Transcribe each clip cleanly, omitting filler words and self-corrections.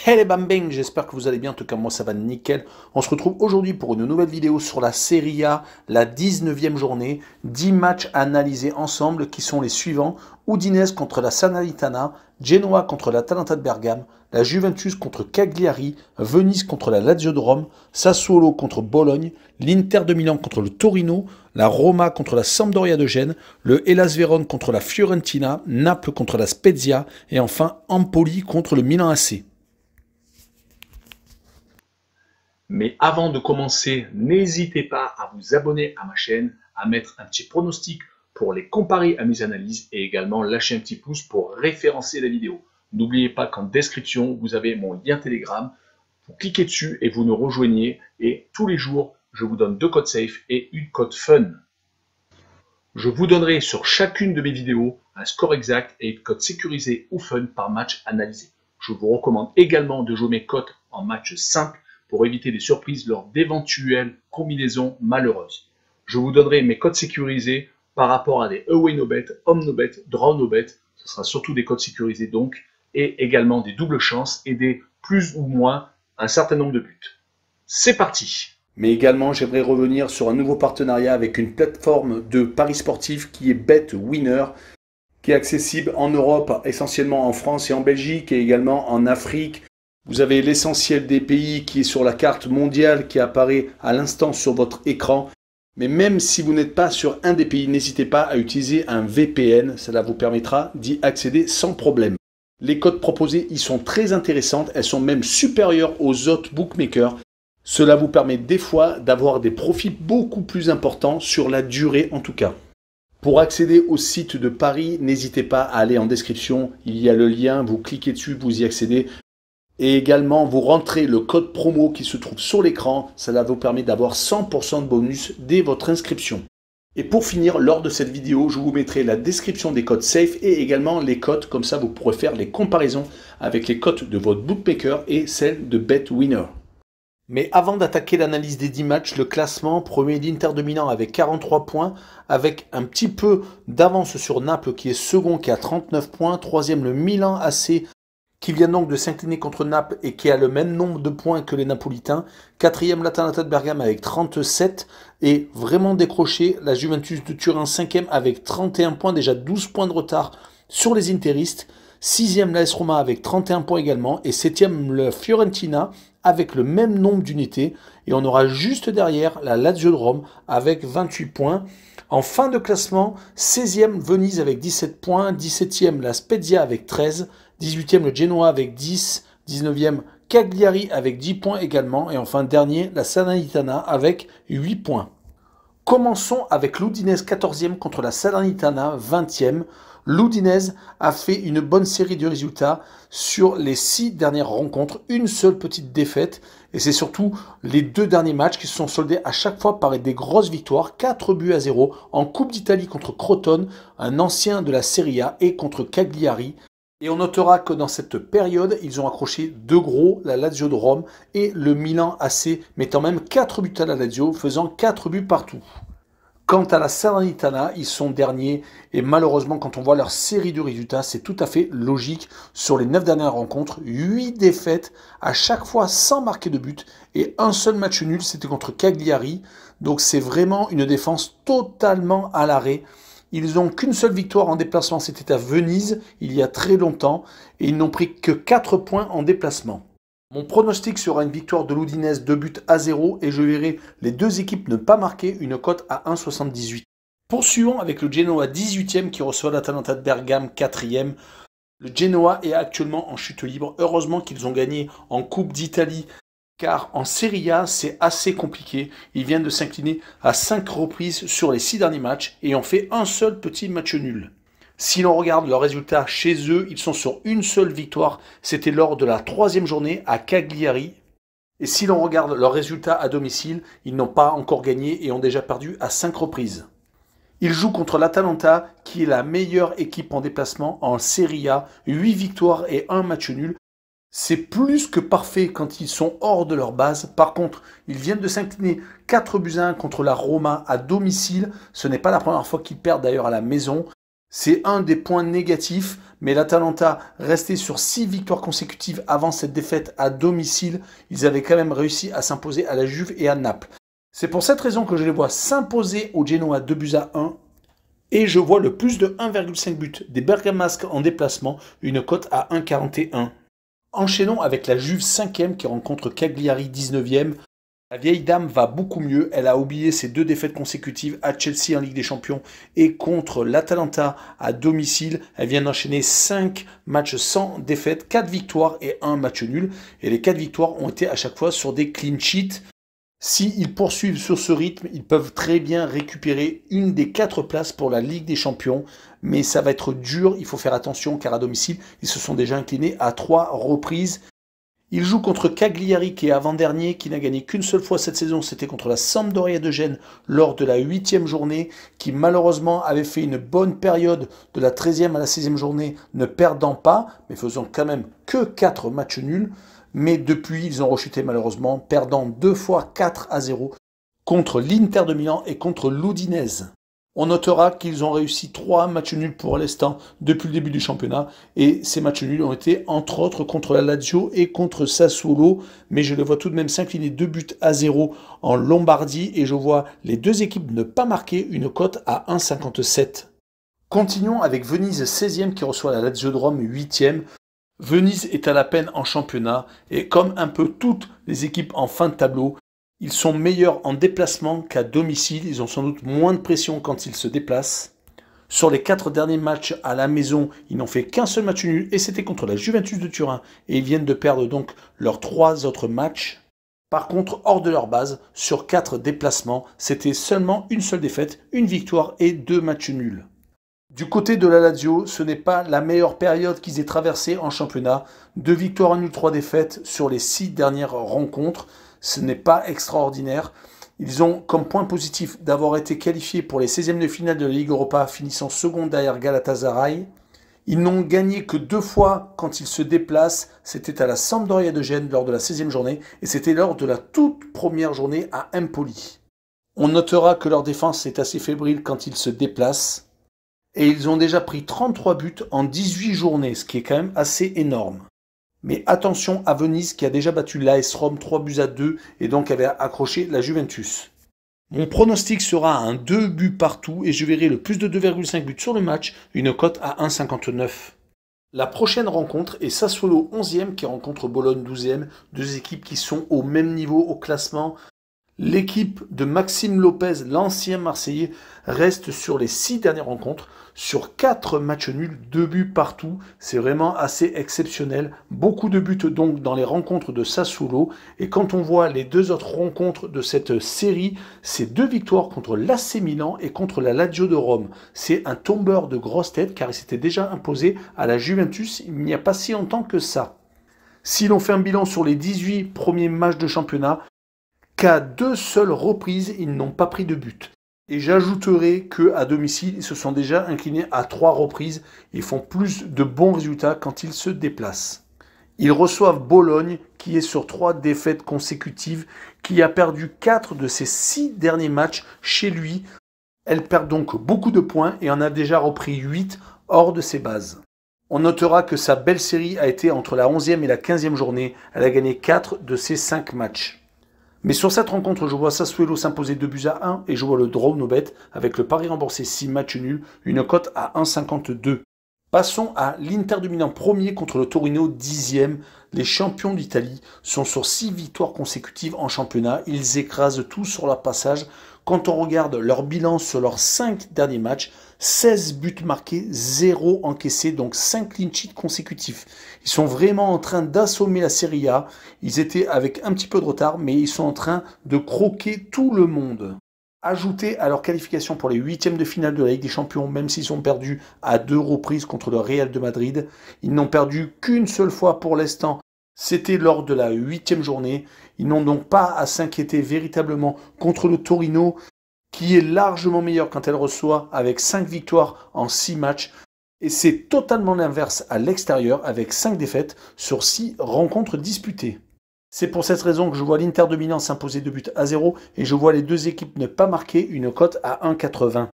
Hey les bambins, j'espère que vous allez bien, en tout cas moi ça va nickel. On se retrouve aujourd'hui pour une nouvelle vidéo sur la Serie A, la 19e journée. 10 matchs analysés ensemble qui sont les suivants. Udinese contre la Salernitana, Genoa contre l'Atalanta de Bergame, la Juventus contre Cagliari, Venise contre la Lazio de Rome, Sassuolo contre Bologne, l'Inter de Milan contre le Torino, la Roma contre la Sampdoria de Gênes, le Hellas Vérone contre la Fiorentina, Naples contre la Spezia et enfin Empoli contre le Milan AC. Mais avant de commencer, n'hésitez pas à vous abonner à ma chaîne, à mettre un petit pronostic pour les comparer à mes analyses et également lâcher un petit pouce pour référencer la vidéo. N'oubliez pas qu'en description, vous avez mon lien Telegram. Vous cliquez dessus et vous nous rejoignez. Et tous les jours, je vous donne 2 codes safe et une code fun. Je vous donnerai sur chacune de mes vidéos un score exact et une cote sécurisée ou fun par match analysé. Je vous recommande également de jouer mes cotes en match simple pour éviter des surprises lors d'éventuelles combinaisons malheureuses. Je vous donnerai mes codes sécurisés par rapport à des away no bet, home no bet, draw no bet. Ce sera surtout des codes sécurisés donc, et également des doubles chances et des plus ou moins un certain nombre de buts. C'est parti! Mais également, j'aimerais revenir sur un nouveau partenariat avec une plateforme de paris sportifs qui est BetWinner, qui est accessible en Europe, essentiellement en France et en Belgique, et également en Afrique. Vous avez l'essentiel des pays qui est sur la carte mondiale qui apparaît à l'instant sur votre écran. Mais même si vous n'êtes pas sur un des pays, n'hésitez pas à utiliser un VPN. Cela vous permettra d'y accéder sans problème. Les cotes proposées y sont très intéressantes. Elles sont même supérieures aux autres bookmakers. Cela vous permet des fois d'avoir des profits beaucoup plus importants sur la durée en tout cas. Pour accéder au site de Paris, n'hésitez pas à aller en description. Il y a le lien, vous cliquez dessus, vous y accédez. Et également, vous rentrez le code promo qui se trouve sur l'écran. Cela vous permet d'avoir 100% de bonus dès votre inscription. Et pour finir, lors de cette vidéo, je vous mettrai la description des codes safe et également les cotes. Comme ça, vous pourrez faire les comparaisons avec les cotes de votre bookmaker et celles de BetWinner. Mais avant d'attaquer l'analyse des 10 matchs, le classement, premier l'Inter de Milan avec 43 points, avec un petit peu d'avance sur Naples qui est second qui a 39 points, troisième le Milan AC qui vient donc de s'incliner contre Naples et qui a le même nombre de points que les Napolitains. Quatrième, l'Atalanta de Bergame avec 37 et vraiment décroché la Juventus de Turin, cinquième avec 31 points, déjà 12 points de retard sur les Interistes. Sixième, l'AS Roma avec 31 points également et septième, le Fiorentina avec le même nombre d'unités. Et on aura juste derrière la Lazio de Rome avec 28 points. En fin de classement, 16e Venise avec 17 points, 17e la Spezia avec 13, 18e le Genoa avec 10, 19e Cagliari avec 10 points également, et enfin dernier la Salernitana avec 8 points. Commençons avec l'Udinese 14e contre la Salernitana 20e. L'Udinese a fait une bonne série de résultats sur les 6 dernières rencontres, une seule petite défaite, et c'est surtout les 2 derniers matchs qui se sont soldés à chaque fois par des grosses victoires, 4-0 en Coupe d'Italie contre Crotone, un ancien de la Serie A, et contre Cagliari. Et on notera que dans cette période, ils ont accroché 2 gros, la Lazio de Rome et le Milan AC, mettant même 4 buts à la Lazio, faisant 4 buts partout. Quant à la Salernitana, ils sont derniers et malheureusement quand on voit leur série de résultats, c'est tout à fait logique. Sur les 9 dernières rencontres, 8 défaites, à chaque fois sans marquer de but et un seul match nul, c'était contre Cagliari. Donc c'est vraiment une défense totalement à l'arrêt. Ils n'ont qu'une seule victoire en déplacement, c'était à Venise il y a très longtemps et ils n'ont pris que 4 points en déplacement. Mon pronostic sera une victoire de l'Udinese 2-0 et je verrai les deux équipes ne pas marquer, une cote à 1,78. Poursuivons avec le Genoa 18e qui reçoit l'Atalanta de Bergame 4e. Le Genoa est actuellement en chute libre. Heureusement qu'ils ont gagné en Coupe d'Italie car en Serie A c'est assez compliqué. Ils viennent de s'incliner à 5 reprises sur les 6 derniers matchs et ont fait un seul petit match nul. Si l'on regarde leurs résultats chez eux, ils sont sur une seule victoire. C'était lors de la 3e journée à Cagliari. Et si l'on regarde leurs résultats à domicile, ils n'ont pas encore gagné et ont déjà perdu à 5 reprises. Ils jouent contre l'Atalanta, qui est la meilleure équipe en déplacement en Serie A. 8 victoires et 1 match nul. C'est plus que parfait quand ils sont hors de leur base. Par contre, ils viennent de s'incliner 4-1 contre la Roma à domicile. Ce n'est pas la première fois qu'ils perdent d'ailleurs à la maison. C'est un des points négatifs, mais l'Atalanta restait sur 6 victoires consécutives avant cette défaite à domicile. Ils avaient quand même réussi à s'imposer à la Juve et à Naples. C'est pour cette raison que je les vois s'imposer au Genoa 2-1. Et je vois le plus de 1,5 but des Bergamasques en déplacement, une cote à 1,41. Enchaînons avec la Juve 5e qui rencontre Cagliari 19e. La vieille dame va beaucoup mieux, elle a oublié ses 2 défaites consécutives à Chelsea en Ligue des Champions et contre l'Atalanta à domicile. Elle vient d'enchaîner 5 matchs sans défaite, 4 victoires et 1 match nul. Et les 4 victoires ont été à chaque fois sur des clean sheets. S'ils poursuivent sur ce rythme, ils peuvent très bien récupérer une des 4 places pour la Ligue des Champions. Mais ça va être dur, il faut faire attention car à domicile, ils se sont déjà inclinés à 3 reprises. Il joue contre Cagliari qui est avant-dernier, qui n'a gagné qu'une seule fois cette saison, c'était contre la Sampdoria de Gênes lors de la 8e journée, qui malheureusement avait fait une bonne période de la 13e à la 16e journée, ne perdant pas, mais faisant quand même que 4 matchs nuls. Mais depuis, ils ont rechuté malheureusement, perdant 2 fois 4-0 contre l'Inter de Milan et contre l'Udinese. On notera qu'ils ont réussi 3 matchs nuls pour l'instant depuis le début du championnat. Et ces matchs nuls ont été entre autres contre la Lazio et contre Sassuolo. Mais je les vois tout de même s'incliner 2-0 en Lombardie. Et je vois les 2 équipes ne pas marquer, une cote à 1,57. Continuons avec Venise 16e qui reçoit la Lazio de Rome 8e. Venise est à la peine en championnat. Et comme un peu toutes les équipes en fin de tableau, ils sont meilleurs en déplacement qu'à domicile. Ils ont sans doute moins de pression quand ils se déplacent. Sur les 4 derniers matchs à la maison, ils n'ont fait qu'un seul match nul et c'était contre la Juventus de Turin. Et ils viennent de perdre donc leurs 3 autres matchs. Par contre, hors de leur base, sur 4 déplacements, c'était seulement une seule défaite, une victoire et 2 matchs nuls. Du côté de la Lazio, ce n'est pas la meilleure période qu'ils aient traversée en championnat. 2 victoires, 1 nul, 3 défaites sur les 6 dernières rencontres. Ce n'est pas extraordinaire. Ils ont comme point positif d'avoir été qualifiés pour les 16e de finale de la Ligue Europa, finissant second derrière Galatasaray. Ils n'ont gagné que 2 fois quand ils se déplacent. C'était à la Sampdoria de Gênes lors de la 16e journée et c'était lors de la toute première journée à Empoli. On notera que leur défense est assez fébrile quand ils se déplacent. Et ils ont déjà pris 33 buts en 18 journées, ce qui est quand même assez énorme. Mais attention à Venise qui a déjà battu l'AS Rome 3-2 et donc avait accroché la Juventus. Mon pronostic sera à un 2 buts partout et je verrai le plus de 2,5 buts sur le match, une cote à 1,59. La prochaine rencontre est Sassuolo 11e qui rencontre Bologne 12e, 2 équipes qui sont au même niveau au classement. L'équipe de Maxime Lopez, l'ancien Marseillais, reste sur les 6 dernières rencontres. Sur 4 matchs nuls, 2 buts partout. C'est vraiment assez exceptionnel. Beaucoup de buts donc dans les rencontres de Sassuolo. Et quand on voit les 2 autres rencontres de cette série, c'est 2 victoires contre l'AC Milan et contre la Lazio de Rome. C'est un tombeur de grosse tête car il s'était déjà imposé à la Juventus il n'y a pas si longtemps que ça. Si l'on fait un bilan sur les 18 premiers matchs de championnat, qu'à 2 seules reprises, ils n'ont pas pris de but. Et j'ajouterai qu'à domicile, ils se sont déjà inclinés à 3 reprises. Ils font plus de bons résultats quand ils se déplacent. Ils reçoivent Bologne, qui est sur 3 défaites consécutives, qui a perdu 4 de ses 6 derniers matchs chez lui. Elle perd donc beaucoup de points et en a déjà repris 8 hors de ses bases. On notera que sa belle série a été entre la 11e et la 15e journée. Elle a gagné 4 de ses 5 matchs. Mais sur cette rencontre, je vois Sassuolo s'imposer 2-1 et je vois le draw no bet avec le pari remboursé 6 matchs nuls, une cote à 1,52. Passons à l'Inter de Milan premier contre le Torino 10e. Les champions d'Italie sont sur 6 victoires consécutives en championnat. Ils écrasent tout sur leur passage. Quand on regarde leur bilan sur leurs 5 derniers matchs, 16 buts marqués, 0 encaissés, donc 5 clean sheets consécutifs. Ils sont vraiment en train d'assommer la Serie A. Ils étaient avec un petit peu de retard, mais ils sont en train de croquer tout le monde. Ajouté à leur qualification pour les 8e de finale de la Ligue des Champions, même s'ils ont perdu à 2 reprises contre le Real de Madrid, ils n'ont perdu qu'une seule fois pour l'instant. C'était lors de la 8e journée. Ils n'ont donc pas à s'inquiéter véritablement contre le Torino, qui est largement meilleur quand elle reçoit avec 5 victoires en 6 matchs. Et c'est totalement l'inverse à l'extérieur avec 5 défaites sur 6 rencontres disputées. C'est pour cette raison que je vois l'Inter de Milan s'imposer 2-0 et je vois les 2 équipes ne pas marquer, une cote à 1,80.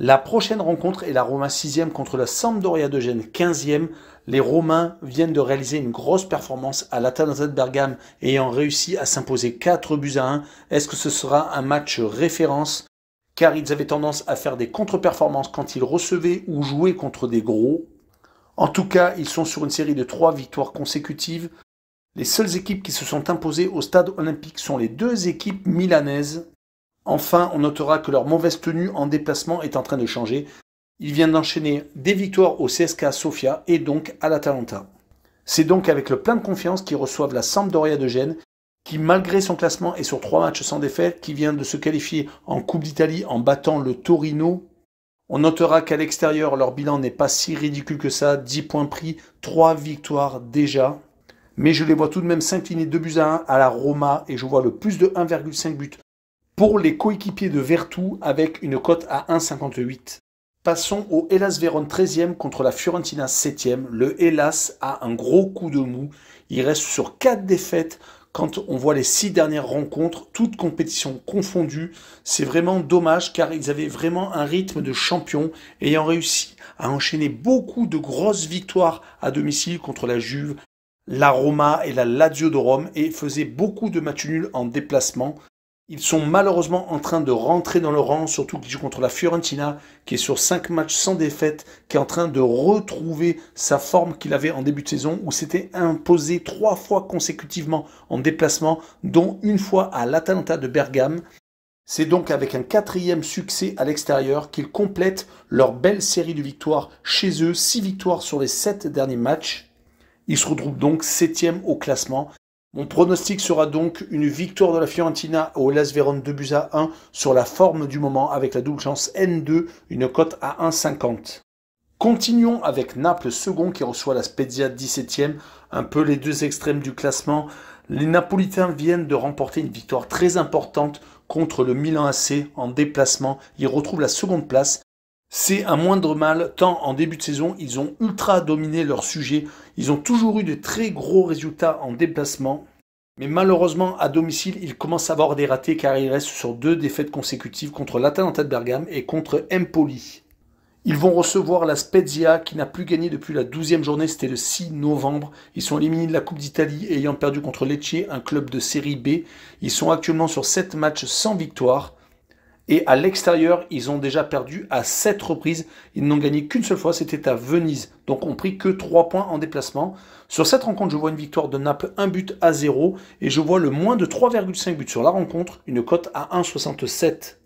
La prochaine rencontre est la Roma 6e contre la Sampdoria de Gênes 15e. Les Romains viennent de réaliser une grosse performance à l'Atalanta de Bergame ayant réussi à s'imposer 4-1. Est-ce que ce sera un match référence? Car ils avaient tendance à faire des contre-performances quand ils recevaient ou jouaient contre des gros. En tout cas, ils sont sur une série de 3 victoires consécutives. Les seules équipes qui se sont imposées au stade olympique sont les 2 équipes milanaises. Enfin, on notera que leur mauvaise tenue en déplacement est en train de changer. Ils viennent d'enchaîner des victoires au CSKA Sofia et donc à l'Atalanta. C'est donc avec le plein de confiance qu'ils reçoivent la Sampdoria de Gênes, qui malgré son classement est sur 3 matchs sans défaite, qui vient de se qualifier en Coupe d'Italie en battant le Torino. On notera qu'à l'extérieur, leur bilan n'est pas si ridicule que ça, 10 points pris, 3 victoires déjà. Mais je les vois tout de même s'incliner 2-1 à la Roma et je vois le plus de 1,5 buts pour les coéquipiers de Vertu avec une cote à 1,58. Passons au Hellas Vérone 13e contre la Fiorentina 7e. Le Hellas a un gros coup de mou. Il reste sur 4 défaites quand on voit les 6 dernières rencontres, toutes compétitions confondues. C'est vraiment dommage car ils avaient vraiment un rythme de champion ayant réussi à enchaîner beaucoup de grosses victoires à domicile contre la Juve, la Roma et la Lazio de Rome et faisaient beaucoup de matchs nuls en déplacement. Ils sont malheureusement en train de rentrer dans le rang, surtout qu'ils jouent contre la Fiorentina, qui est sur 5 matchs sans défaite, qui est en train de retrouver sa forme qu'il avait en début de saison, où s'était imposé 3 fois consécutivement en déplacement, dont une fois à l'Atalanta de Bergame. C'est donc avec un 4e succès à l'extérieur qu'ils complètent leur belle série de victoires chez eux, 6 victoires sur les 7 derniers matchs. Ils se retrouvent donc 7e au classement. Mon pronostic sera donc une victoire de la Fiorentina au Hellas Vérone 2-1 sur la forme du moment avec la double chance N2, une cote à 1,50. Continuons avec Naples second qui reçoit la Spezia 17e, un peu les 2 extrêmes du classement. Les Napolitains viennent de remporter une victoire très importante contre le Milan AC en déplacement. Ils retrouvent la seconde place. C'est un moindre mal, tant en début de saison, ils ont ultra dominé leur sujet. Ils ont toujours eu de très gros résultats en déplacement. Mais malheureusement, à domicile, ils commencent à avoir des ratés car ils restent sur 2 défaites consécutives contre l'Atalanta de Bergame et contre Empoli. Ils vont recevoir la Spezia qui n'a plus gagné depuis la 12e journée, c'était le 6 novembre. Ils sont éliminés de la Coupe d'Italie ayant perdu contre Lecce, un club de série B. Ils sont actuellement sur 7 matchs sans victoire. Et à l'extérieur, ils ont déjà perdu à 7 reprises. Ils n'ont gagné qu'une seule fois, c'était à Venise. Donc on pris que 3 points en déplacement. Sur cette rencontre, je vois une victoire de Naples 1-0. Et je vois le moins de 3,5 buts sur la rencontre, une cote à 1,67.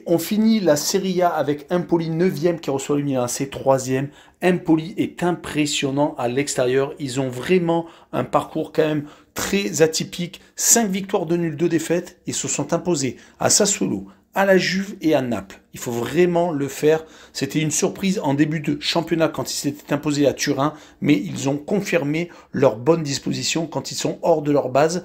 On finit la Serie A avec Empoli 9e qui reçoit le Milan AC 3e. Empoli est impressionnant à l'extérieur. Ils ont vraiment un parcours quand même très atypique. 5 victoires de nul, 2 défaites. Ils se sont imposés à Sassuolo, à la Juve et à Naples. Il faut vraiment le faire. C'était une surprise en début de championnat quand ils s'étaient imposés à Turin, mais ils ont confirmé leur bonne disposition quand ils sont hors de leur base.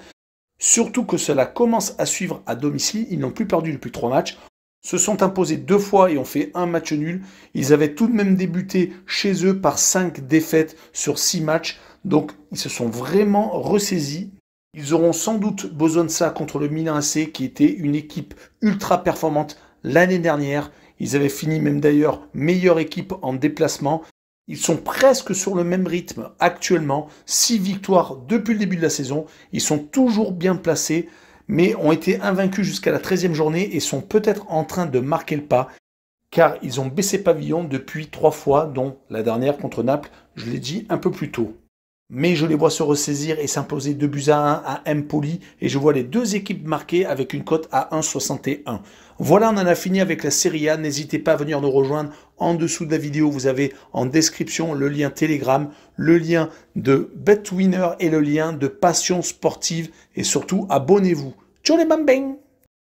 Surtout que cela commence à suivre à domicile. Ils n'ont plus perdu depuis 3 matchs. Se sont imposés 2 fois et ont fait un match nul. Ils avaient tout de même débuté chez eux par 5 défaites sur 6 matchs. Donc ils se sont vraiment ressaisis. Ils auront sans doute besoin de ça contre le Milan AC qui était une équipe ultra performante l'année dernière. Ils avaient fini même d'ailleurs meilleure équipe en déplacement. Ils sont presque sur le même rythme actuellement. 6 victoires depuis le début de la saison. Ils sont toujours bien placés, mais ont été invaincus jusqu'à la 13e journée et sont peut-être en train de marquer le pas, car ils ont baissé pavillon depuis 3 fois, dont la dernière contre Naples, je l'ai dit un peu plus tôt. Mais je les vois se ressaisir et s'imposer 2-1 à Empoli, et je vois les 2 équipes marquées avec une cote à 1,61. Voilà, on en a fini avec la Serie A. N'hésitez pas à venir nous rejoindre. En dessous de la vidéo, vous avez en description le lien Telegram, le lien de BetWinner et le lien de Passion Sportive. Et surtout, abonnez-vous. Ciao les bambins!